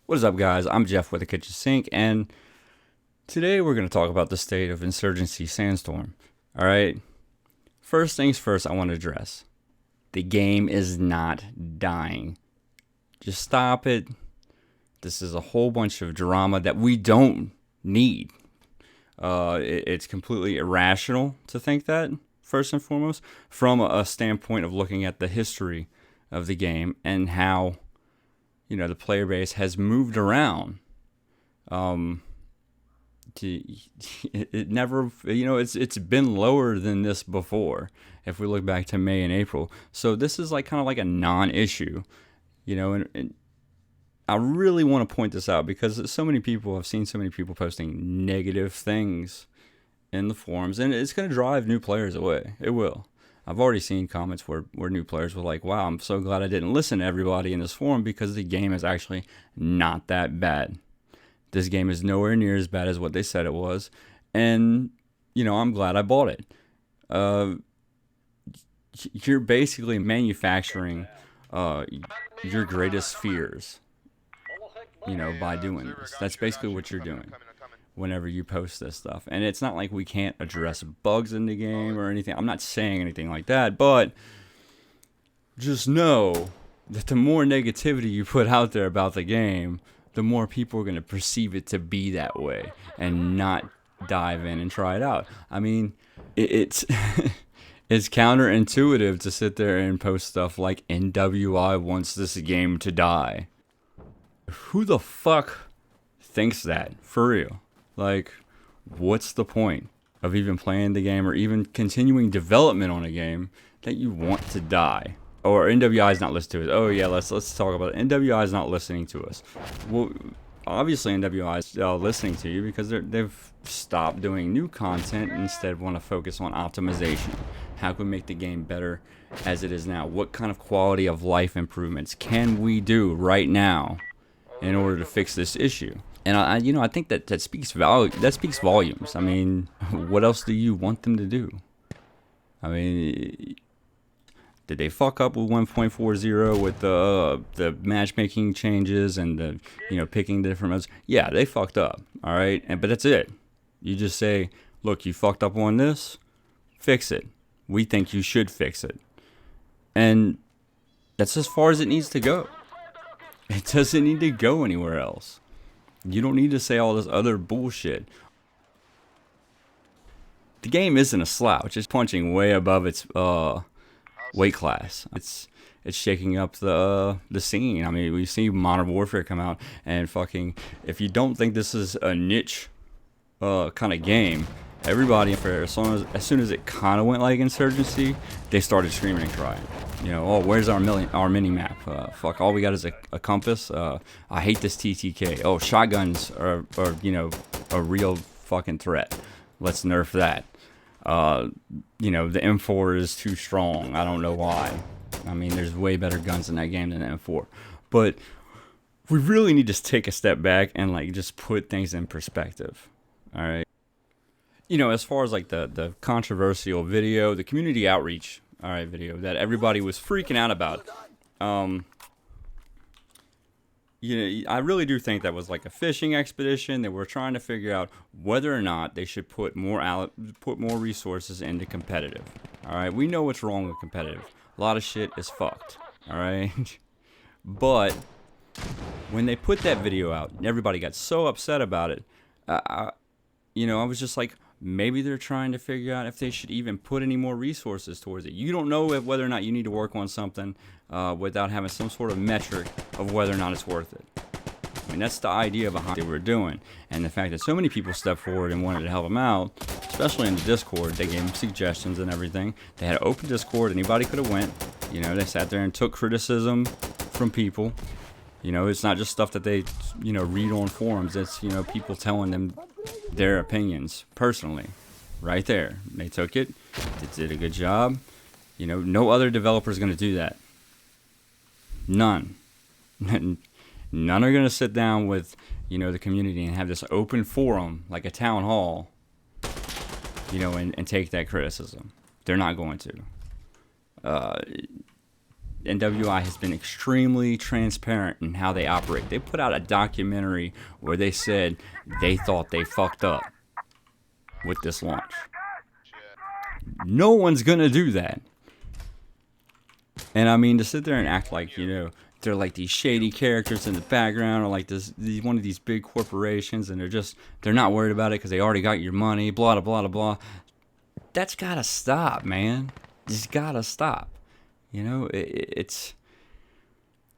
What is up, guys? I'm Jeff with the Kitchen Sink, and today we're going to talk about the state of Insurgency Sandstorm. All right. First things first, I want to address the game is not dying. Just stop it. This is a whole bunch of drama that we don't need. It's completely irrational to think that, first and foremost, from a standpoint of looking at the history of the game and how, the player base has moved around. It never, it's been lower than this before. If we look back to May and April, so this is like kind of like a non-issue, and I really want to point this out because I've seen so many people posting negative things in the forums, and it's going to drive new players away. It will. I've already seen comments where new players were like, wow, I'm so glad I didn't listen to everybody in this forum because the game is actually not that bad. This game is nowhere near as bad as what they said it was. And, I'm glad I bought it. You're basically manufacturing your greatest fears, by doing this. That's basically what you're doing whenever you post this stuff. And it's not like we can't address bugs in the game or anything. I'm not saying anything like that, but just know that the more negativity you put out there about the game, the more people are going to perceive it to be that way and not dive in and try it out. I mean, it's it's counterintuitive to sit there and post stuff like NWI wants this game to die. Who the fuck thinks that? For real? Like, what's the point of even playing the game or even continuing development on a game that you want to die? Or NWI is not listening to us. Oh yeah, let's talk about it. NWI is not listening to us. Well, obviously NWI is listening to you because they've stopped doing new content and instead want to focus on optimization. How can we make the game better as it is now? What kind of quality of life improvements can we do right now in order to fix this issue? And I think that speaks volumes. I mean, what else do you want them to do? I mean, did they fuck up with 1.40 with the matchmaking changes and the picking the different modes? Yeah, they fucked up. All right, but that's it. You just say, look, you fucked up on this, fix it. We think you should fix it, and that's as far as it needs to go. It doesn't need to go anywhere else. You don't need to say all this other bullshit. The game isn't a slouch. It's punching way above its weight class. It's shaking up the scene. I mean, we see Modern Warfare come out and fucking. If you don't think this is a niche kind of game, everybody as soon as it kind of went like Insurgency, they started screaming and crying. Oh, where's our mini map? Fuck, all we got is a compass. I hate this TTK. Oh, shotguns are a real fucking threat. Let's nerf that. The M4 is too strong. I don't know why. I mean, there's way better guns in that game than the M4. But we really need to take a step back and just put things in perspective. All right. As far as the controversial video, the community outreach, video that everybody was freaking out about. I really do think that was like a fishing expedition. They were trying to figure out whether or not they should put more resources into competitive. All right, we know what's wrong with competitive. A lot of shit is fucked. All right, but when they put that video out, everybody got so upset about it. I was just like, maybe they're trying to figure out if they should even put any more resources towards it. You don't know whether or not you need to work on something without having some sort of metric of whether or not it's worth it. I mean, that's the idea behind what they were doing. And the fact that so many people stepped forward and wanted to help them out, especially in the Discord, they gave them suggestions and everything. They had an open Discord. Anybody could have went. They sat there and took criticism from people. It's not just stuff that they, read on forums. It's, people telling them their opinions personally right there. They took it. They did a good job. No other developer is going to do that. None. None are going to sit down with, the community and have this open forum like a town hall, and take that criticism. They're not going to. NWI has been extremely transparent in how they operate. They put out a documentary where they said they thought they fucked up with this launch. No one's gonna do that. And I mean, to sit there and act like, you know, they're like these shady characters in the background, or like one of these big corporations, and they're not worried about it because they already got your money, blah, blah, blah, blah. That's gotta stop, man. It's gotta stop. You know, it's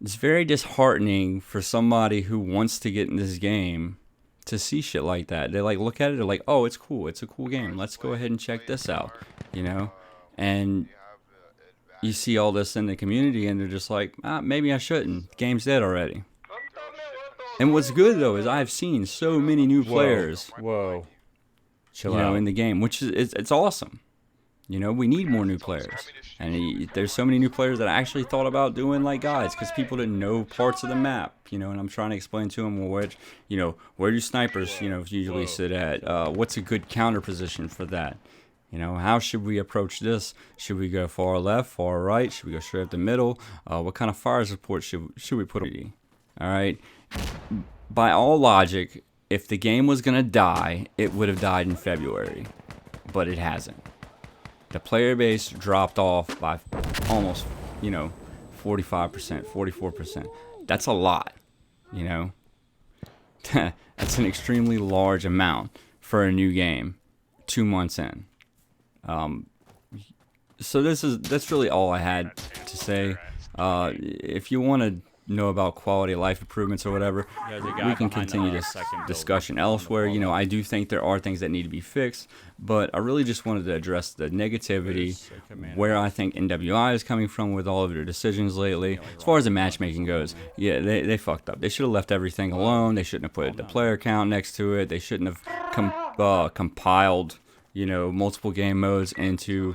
very disheartening for somebody who wants to get in this game to see shit like that. They like look at it, they're like, oh, it's cool. It's a cool game. Let's go ahead and check this out, you know? And you see all this in the community, and they're just like, maybe I shouldn't. The game's dead already. And what's good, though, is I've seen so many new players. Whoa. Chill out. out. In the game, which is it's awesome. You know, we need more new players. And there's so many new players that I actually thought about doing like guides because people didn't know parts of the map, you know, and I'm trying to explain to them, well, where do snipers, you know, usually sit at? What's a good counter position for that? You know, how should we approach this? Should we go far left, far right? Should we go straight up the middle? What kind of fire support should we put on? All right. By all logic, if the game was going to die, it would have died in February, but it hasn't. The player base dropped off by almost, 45%, 44%. That's a lot, you know. That's an extremely large amount for a new game 2 months in. So that's really all I had to say. If you want to know about quality of life improvements or whatever, we can continue this discussion elsewhere. You know, I do think there are things that need to be fixed, but I really just wanted to address the negativity, where I think NWI is coming from with all of their decisions lately. As far as the matchmaking goes, yeah, they fucked up. They should have left everything alone. They shouldn't have put the player count next to it. They shouldn't have compiled, multiple game modes into,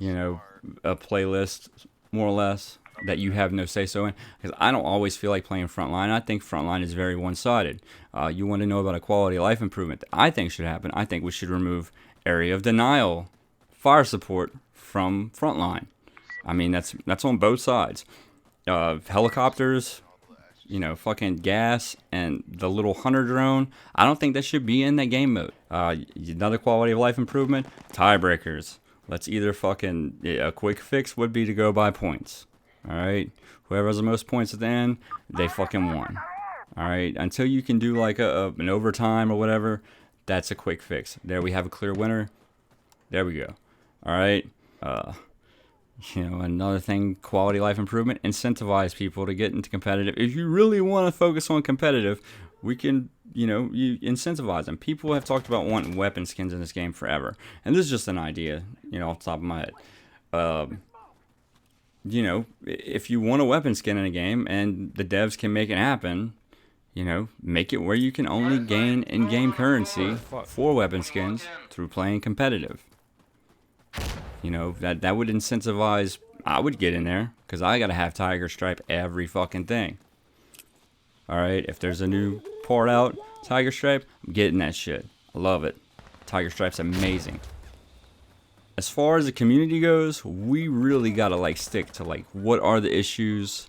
a playlist, more or less, that you have no say-so in, because I don't always feel like playing Frontline. I think Frontline is very one-sided. You want to know about a quality of life improvement that I think should happen? I think we should remove area of denial fire support from Frontline. I mean, that's on both sides. Helicopters, fucking gas, and the little hunter drone, I don't think that should be in that game mode. Another quality of life improvement, tiebreakers. Let's either a quick fix would be to go by points. All right, whoever has the most points at the end, they fucking won. All right, until you can do like an overtime or whatever, that's a quick fix. There we have a clear winner. There we go. All right. Another thing, quality life improvement, incentivize people to get into competitive. If you really want to focus on competitive, we can, you incentivize them. People have talked about wanting weapon skins in this game forever, and this is just an idea, off the top of my head. If you want a weapon skin in a game and the devs can make it happen, make it where you can only gain in-game currency for weapon skins through playing competitive. That would incentivize, I would get in there, because I got to have Tiger Stripe every fucking thing. Alright, if there's a new part out, Tiger Stripe, I'm getting that shit. I love it. Tiger Stripe's amazing. As far as the community goes, we really gotta stick to what are the issues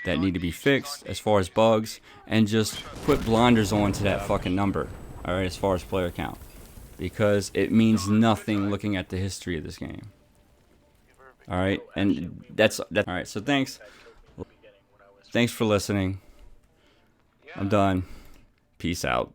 that need to be fixed as far as bugs, and just put blinders on to that fucking number, alright, as far as player count. Because it means nothing looking at the history of this game. Alright, and that's alright, so thanks. Thanks for listening. I'm done. Peace out.